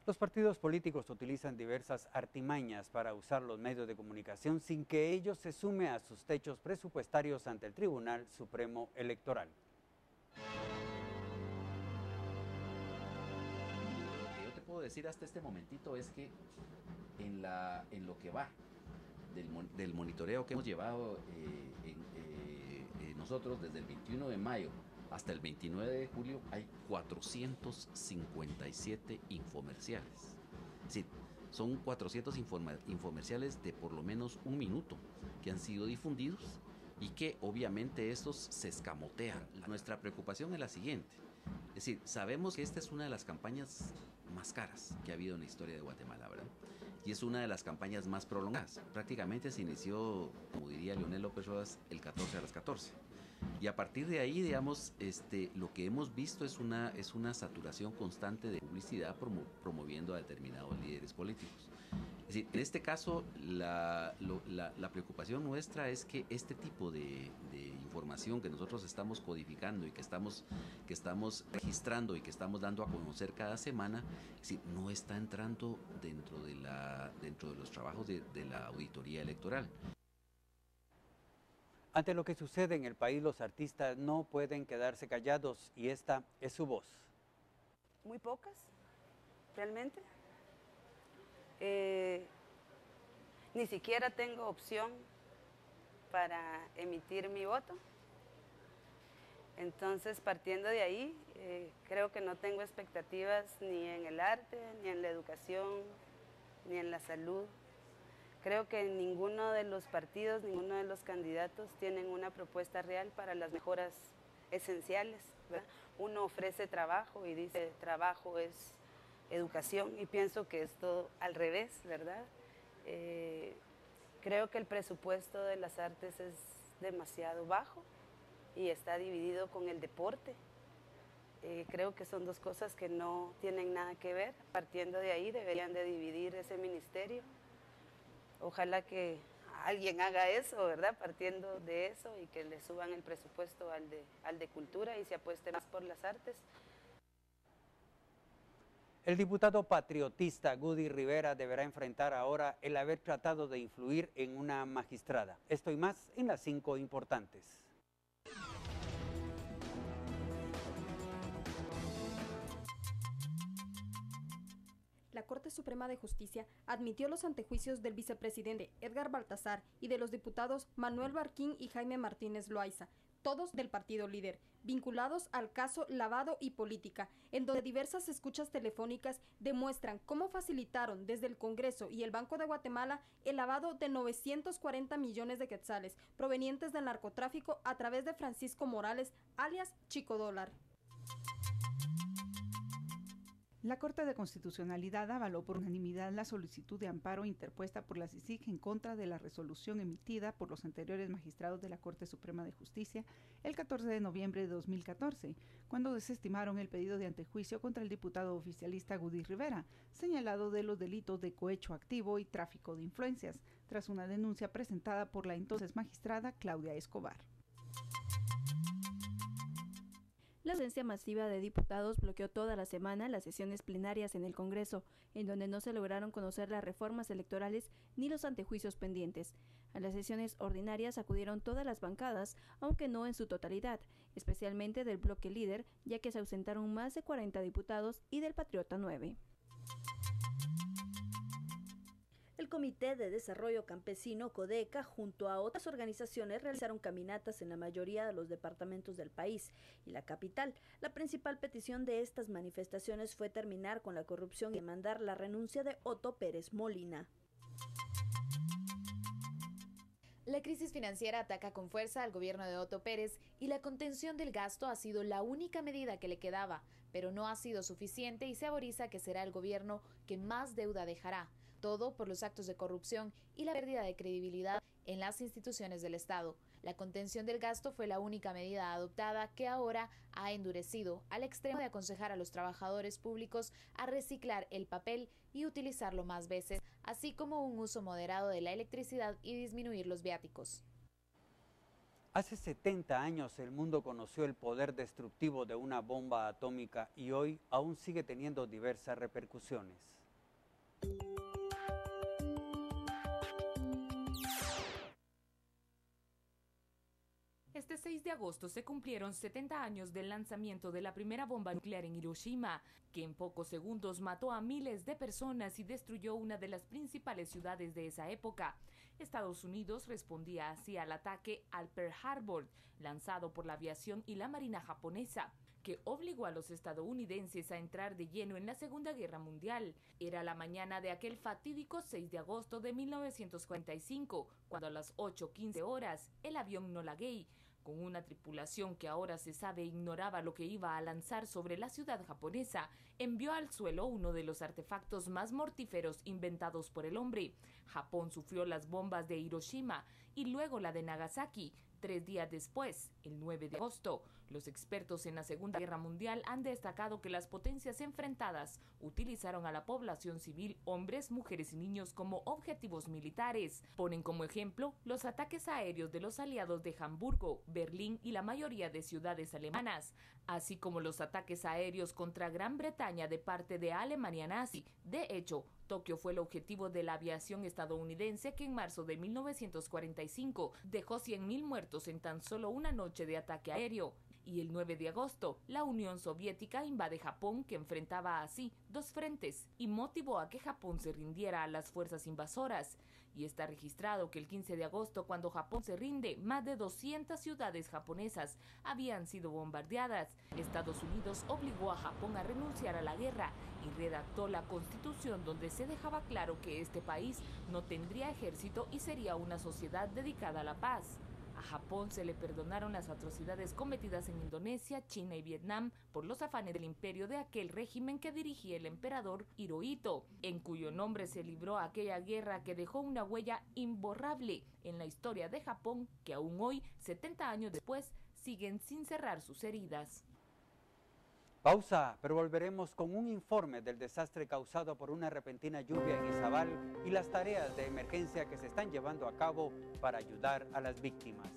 Los partidos políticos utilizan diversas artimañas para usar los medios de comunicación sin que ello se sume a sus techos presupuestarios ante el Tribunal Supremo Electoral. Lo que yo te puedo decir hasta este momentito es que en lo que va del monitoreo que hemos llevado nosotros desde el 21 de mayo hasta el 29 de julio hay 457 infomerciales. Es decir, son 400 infomerciales de por lo menos un minuto que han sido difundidos y que obviamente estos se escamotean. Nuestra preocupación es la siguiente. Es decir, sabemos que esta es una de las campañas más caras que ha habido en la historia de Guatemala, ¿verdad? Y es una de las campañas más prolongadas. Prácticamente se inició, como diría Leonel López Rodas, el 14 a las 14. Y a partir de ahí, digamos, lo que hemos visto es una saturación constante de publicidad promoviendo a determinados líderes políticos. Es decir, en este caso, la preocupación nuestra es que este tipo de información que nosotros estamos codificando y que estamos registrando y que estamos dando a conocer cada semana, es decir, no está entrando dentro de los trabajos de la auditoría electoral. Ante lo que sucede en el país, los artistas no pueden quedarse callados y esta es su voz. Muy pocas, realmente. Ni siquiera tengo opción para emitir mi voto. Entonces, partiendo de ahí, creo que no tengo expectativas ni en el arte, ni en la educación, ni en la salud. Creo que ninguno de los partidos, ninguno de los candidatos tienen una propuesta real para las mejoras esenciales, ¿verdad? Uno ofrece trabajo y dice trabajo es educación y pienso que es todo al revés, ¿verdad? Creo que el presupuesto de las artes es demasiado bajo y está dividido con el deporte. Creo que son dos cosas que no tienen nada que ver. Partiendo de ahí deberían de dividir ese ministerio. Ojalá que alguien haga eso, ¿verdad? Partiendo de eso y que le suban el presupuesto al de cultura y se apueste más por las artes. El diputado patriotista Gudy Rivera deberá enfrentar ahora el haber tratado de influir en una magistrada. Esto y más en las 5 importantes. La Corte Suprema de Justicia admitió los antejuicios del vicepresidente Edgar Baltasar y de los diputados Manuel Barquín y Jaime Martínez Loaiza, todos del partido líder, vinculados al caso Lavado y Política, en donde diversas escuchas telefónicas demuestran cómo facilitaron desde el Congreso y el Banco de Guatemala el lavado de 940 millones de quetzales provenientes del narcotráfico a través de Francisco Morales, alias Chico Dólar. La Corte de Constitucionalidad avaló por unanimidad la solicitud de amparo interpuesta por la CICIG en contra de la resolución emitida por los anteriores magistrados de la Corte Suprema de Justicia el 14 de noviembre de 2014, cuando desestimaron el pedido de antejuicio contra el diputado oficialista Gudy Rivera, señalado de los delitos de cohecho activo y tráfico de influencias, tras una denuncia presentada por la entonces magistrada Claudia Escobar. La ausencia masiva de diputados bloqueó toda la semana las sesiones plenarias en el Congreso, en donde no se lograron conocer las reformas electorales ni los antejuicios pendientes. A las sesiones ordinarias acudieron todas las bancadas, aunque no en su totalidad, especialmente del bloque líder, ya que se ausentaron más de 40 diputados y del Patriota 9. El Comité de Desarrollo Campesino, CODECA, junto a otras organizaciones, realizaron caminatas en la mayoría de los departamentos del país y la capital. La principal petición de estas manifestaciones fue terminar con la corrupción y demandar la renuncia de Otto Pérez Molina. La crisis financiera ataca con fuerza al gobierno de Otto Pérez y la contención del gasto ha sido la única medida que le quedaba, pero no ha sido suficiente y se avoriza que será el gobierno que más deuda dejará, todo por los actos de corrupción y la pérdida de credibilidad en las instituciones del Estado. La contención del gasto fue la única medida adoptada que ahora ha endurecido al extremo de aconsejar a los trabajadores públicos a reciclar el papel y utilizarlo más veces, así como un uso moderado de la electricidad y disminuir los viáticos. Hace 70 años el mundo conoció el poder destructivo de una bomba atómica y hoy aún sigue teniendo diversas repercusiones. Este 6 de agosto se cumplieron 70 años del lanzamiento de la primera bomba nuclear en Hiroshima, que en pocos segundos mató a miles de personas y destruyó una de las principales ciudades de esa época. Estados Unidos respondía así al ataque al Pearl Harbor, lanzado por la aviación y la marina japonesa, que obligó a los estadounidenses a entrar de lleno en la Segunda Guerra Mundial. Era la mañana de aquel fatídico 6 de agosto de 1945, cuando a las 8:15 horas el avión Enola Gay, con una tripulación que ahora se sabe ignoraba lo que iba a lanzar sobre la ciudad japonesa, envió al suelo uno de los artefactos más mortíferos inventados por el hombre. Japón sufrió las bombas de Hiroshima y luego la de Nagasaki. 3 días después, el 9 de agosto, los expertos en la Segunda Guerra Mundial han destacado que las potencias enfrentadas utilizaron a la población civil, hombres, mujeres y niños como objetivos militares. Ponen como ejemplo los ataques aéreos de los aliados de Hamburgo, Berlín y la mayoría de ciudades alemanas, así como los ataques aéreos contra Gran Bretaña de parte de Alemania nazi. De hecho, Tokio fue el objetivo de la aviación estadounidense que en marzo de 1945 dejó 100.000 muertos en tan solo una noche de ataque aéreo. Y el 9 de agosto, la Unión Soviética invade Japón, que enfrentaba así dos frentes, y motivó a que Japón se rindiera a las fuerzas invasoras. Y está registrado que el 15 de agosto, cuando Japón se rinde, más de 200 ciudades japonesas habían sido bombardeadas. Estados Unidos obligó a Japón a renunciar a la guerra y redactó la Constitución, donde se dejaba claro que este país no tendría ejército y sería una sociedad dedicada a la paz. A Japón se le perdonaron las atrocidades cometidas en Indonesia, China y Vietnam por los afanes del imperio de aquel régimen que dirigía el emperador Hirohito, en cuyo nombre se libró aquella guerra que dejó una huella imborrable en la historia de Japón, que aún hoy, 70 años después, siguen sin cerrar sus heridas. Pausa, pero volveremos con un informe del desastre causado por una repentina lluvia en Izabal y las tareas de emergencia que se están llevando a cabo para ayudar a las víctimas.